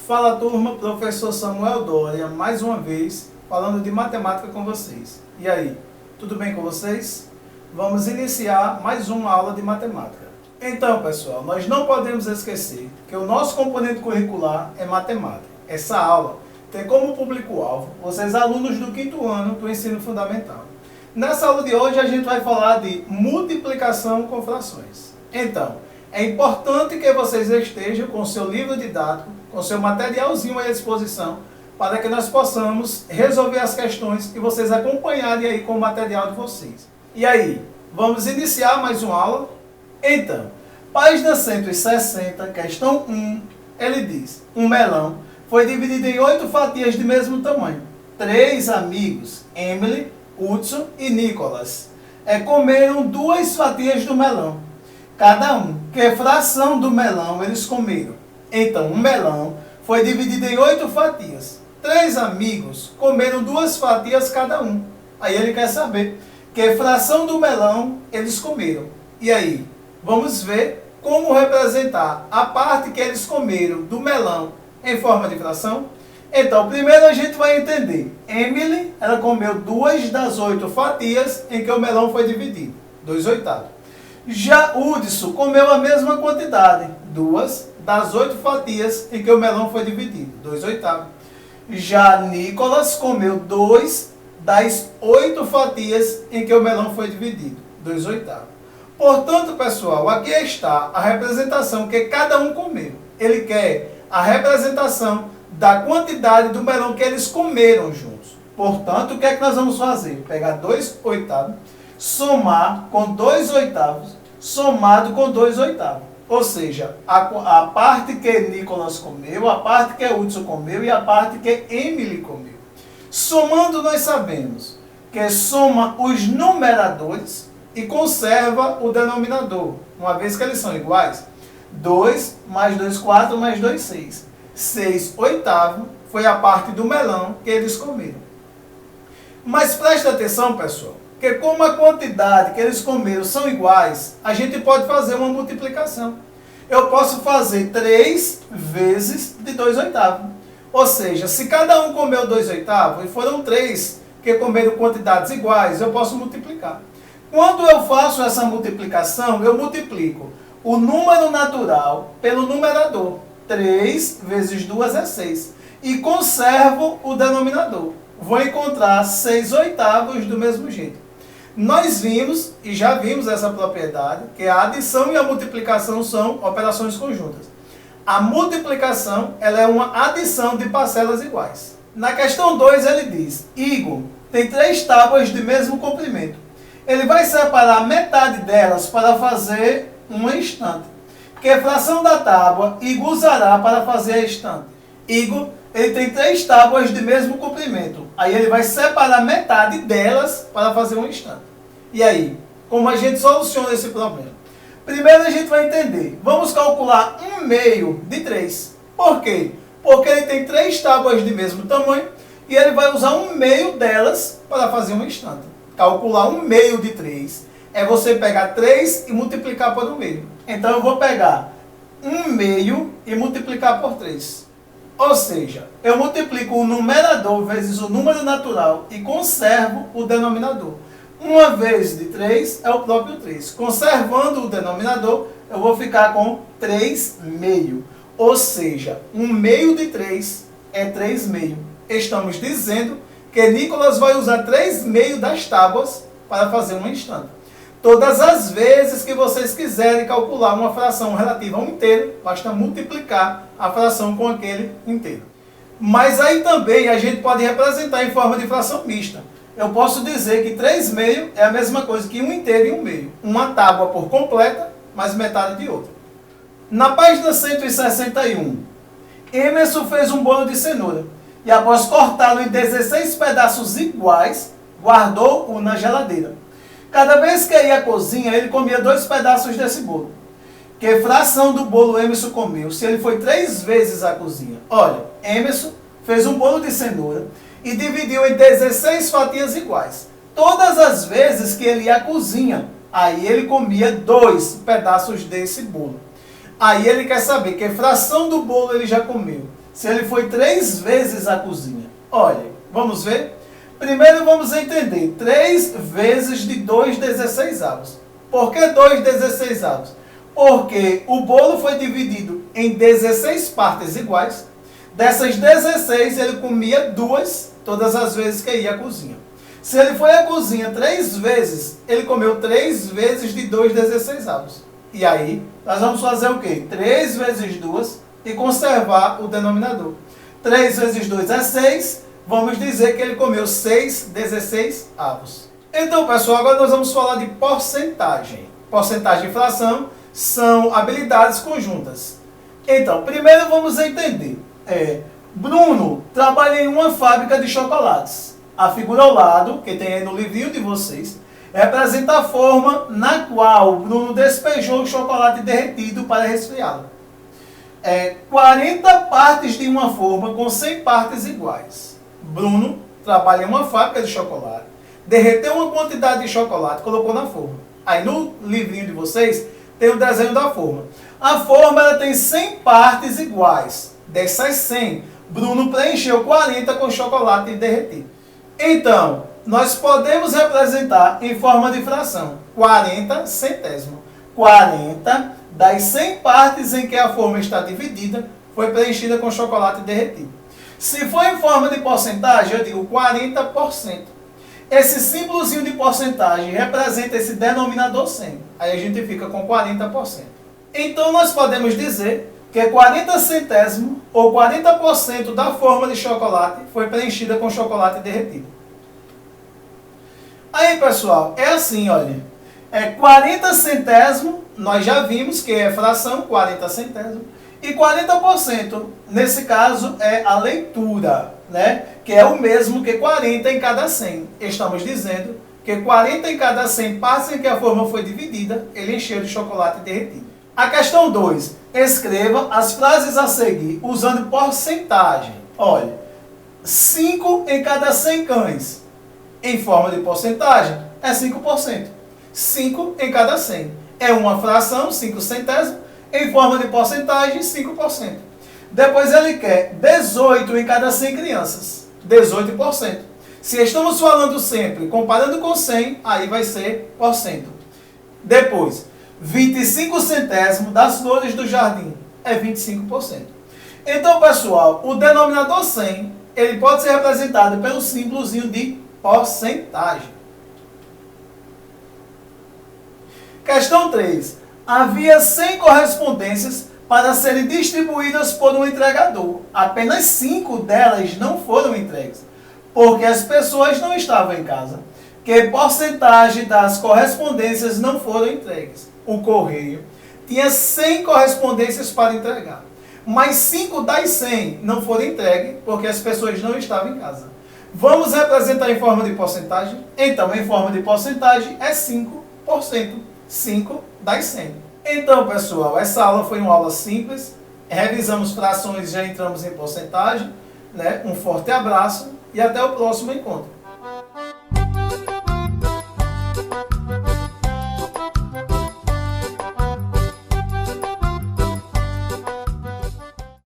Fala turma, professor Samuel Doria, mais uma vez, falando de matemática com vocês. E aí, tudo bem com vocês? Vamos iniciar mais uma aula de matemática. Então pessoal, nós não podemos esquecer que o nosso componente curricular é matemática. Essa aula tem como público-alvo vocês alunos do 5º ano do ensino fundamental. Nessa aula de hoje a gente vai falar de multiplicação com frações. Então, é importante que vocês estejam com o seu livro didático, com o seu materialzinho à disposição, para que nós possamos resolver as questões e vocês acompanharem aí com o material de vocês. E aí, vamos iniciar mais uma aula? Então, página 160, questão 1, ele diz: um melão foi dividido em 8 fatias de mesmo tamanho. 3 amigos, Emily, Hudson e Nicholas, comeram 2 fatias do melão. Cada um, que fração do melão eles comeram. Então, um melão foi dividido em 8 fatias. 3 amigos comeram 2 fatias cada um. Aí ele quer saber que fração do melão eles comeram. E aí, vamos ver como representar a parte que eles comeram do melão em forma de fração. Então, primeiro a gente vai entender. Emily, ela comeu 2 das 8 fatias em que o melão foi dividido. 2/8. Já Hudson comeu a mesma quantidade, 2 das 8 fatias em que o melão foi dividido, 2/8. Já Nicholas comeu 2 das 8 fatias em que o melão foi dividido, 2/8. Portanto, pessoal, aqui está a representação que cada um comeu. Ele quer a representação da quantidade do melão que eles comeram juntos. Portanto, o que é que nós vamos fazer? Pegar 2/8, somar com 2/8, somado com 2/8. Ou seja, a parte que Nicholas comeu, a parte que Hudson comeu e a parte que Emily comeu. Somando, nós sabemos que soma os numeradores e conserva o denominador, uma vez que eles são iguais. 2 mais 2, 4 mais 2, 6. 6/8 foi a parte do melão que eles comeram. Mas presta atenção, pessoal, que como a quantidade que eles comeram são iguais, a gente pode fazer uma multiplicação. Eu posso fazer 3 vezes de 2/8. Ou seja, se cada um comeu 2/8 e foram 3 que comeram quantidades iguais, eu posso multiplicar. Quando eu faço essa multiplicação, eu multiplico o número natural pelo numerador. 3 vezes 2 é 6. E conservo o denominador. Vou encontrar 6/8 do mesmo jeito. Nós vimos, e já vimos essa propriedade, que a adição e a multiplicação são operações conjuntas. A multiplicação ela é uma adição de parcelas iguais. Na questão 2 ele diz: Igor tem 3 tábuas de mesmo comprimento. Ele vai separar metade delas para fazer uma estante. Que fração da tábua Igor usará para fazer a estante? Igor ele tem 3 tábuas de mesmo comprimento. Aí ele vai separar metade delas para fazer uma estante. E aí, como a gente soluciona esse problema? Primeiro a gente vai entender. Vamos calcular 1/2 de 3. Por quê? Porque ele tem 3 tábuas de mesmo tamanho e ele vai usar 1/2 delas para fazer uma estante. Calcular 1/2 de 3 é você pegar 3 e multiplicar por 1/2. Então eu vou pegar 1/2 e multiplicar por 3. Ou seja, eu multiplico o numerador vezes o número natural e conservo o denominador. 1 vezes de 3 é o próprio 3. Conservando o denominador, eu vou ficar com 3/2. Ou seja, 1/2 de 3 é 3/2. Estamos dizendo que Nicholas vai usar 3/2 das tábuas para fazer uma estante. Todas as vezes que vocês quiserem calcular uma fração relativa a um inteiro, basta multiplicar a fração com aquele inteiro. Mas aí também a gente pode representar em forma de fração mista. Eu posso dizer que 3/2 é a mesma coisa que 1 inteiro e 1/2. Uma tábua por completa, mais metade de outra. Na página 161, Emerson fez um bolo de cenoura e após cortá-lo em 16 pedaços iguais, guardou-o na geladeira. Cada vez que ia à cozinha, ele comia 2 pedaços desse bolo. Que fração do bolo Emerson comeu se ele foi 3 vezes à cozinha? Olha, Emerson fez um bolo de cenoura e dividiu em 16 fatias iguais. todas as vezes que ele ia à cozinha. Aí ele comia 2 pedaços desse bolo. Aí ele quer saber que fração do bolo ele já comeu. Se ele foi 3 vezes à cozinha. Olha, vamos ver? Primeiro vamos entender. 3 vezes de 2 16avos. Por que 2 16avos? Porque o bolo foi dividido em 16 partes iguais. Dessas 16 ele comia 2 todas as vezes que ia à cozinha. Se ele foi à cozinha 3 vezes, ele comeu 3 vezes de 2 16avos. E aí, nós vamos fazer o quê? 3 vezes 2 e conservar o denominador. 3 vezes 2 é 6. Vamos dizer que ele comeu 6 16avos. Então, pessoal, agora nós vamos falar de porcentagem. Porcentagem e fração são habilidades conjuntas. Então, primeiro vamos entender. Bruno trabalha em uma fábrica de chocolates. A figura ao lado, que tem aí no livrinho de vocês, representa a forma na qual Bruno despejou o chocolate derretido para resfriá-lo. 40 partes de uma forma com 100 partes iguais. Bruno trabalha em uma fábrica de chocolate, derreteu uma quantidade de chocolate, colocou na forma. Aí no livrinho de vocês tem o desenho da forma. A forma ela tem 100 partes iguais. Dessas 100, Bruno preencheu 40 com chocolate derretido. Então, nós podemos representar em forma de fração 40 centésimo. 40 das 100 partes em que a forma está dividida foi preenchida com chocolate derretido. Se for em forma de porcentagem, eu digo 40%. Esse símbolozinho de porcentagem representa esse denominador 100. Aí a gente fica com 40%. Então, nós podemos dizer que 40 centésimo ou 40% da forma de chocolate foi preenchida com chocolate derretido. Aí, pessoal, é assim, olha. 40 centésimo, nós já vimos que é fração, 40 centésimo. E 40%, nesse caso, é a leitura, né? Que é o mesmo que 40 em cada 100. Estamos dizendo que 40 em cada 100 partes em que a forma foi dividida, ele encheu de chocolate derretido. A questão 2. Escreva as frases a seguir usando porcentagem. Olha, 5 em cada 100 cães. Em forma de porcentagem, é 5%. 5 em cada 100. É uma fração, 5 centésimos. Em forma de porcentagem, 5%. Depois ele quer 18 em cada 100 crianças. 18%. Se estamos falando sempre, comparando com 100, aí vai ser por cento. Depois, 25 centésimos das flores do jardim. É 25%. Então, pessoal, o denominador 100, ele pode ser representado pelo símbolozinho de porcentagem. Questão 3. Havia 100 correspondências para serem distribuídas por um entregador. Apenas 5 delas não foram entregues, porque as pessoas não estavam em casa. Que porcentagem das correspondências não foram entregues? O correio tinha 100 correspondências para entregar, mas 5 das 100 não foram entregues porque as pessoas não estavam em casa. Vamos representar em forma de porcentagem? Então, em forma de porcentagem é 5%. 5 das 100. Então, pessoal, essa aula foi uma aula simples. Revisamos frações e já entramos em porcentagem, né? Um forte abraço e até o próximo encontro.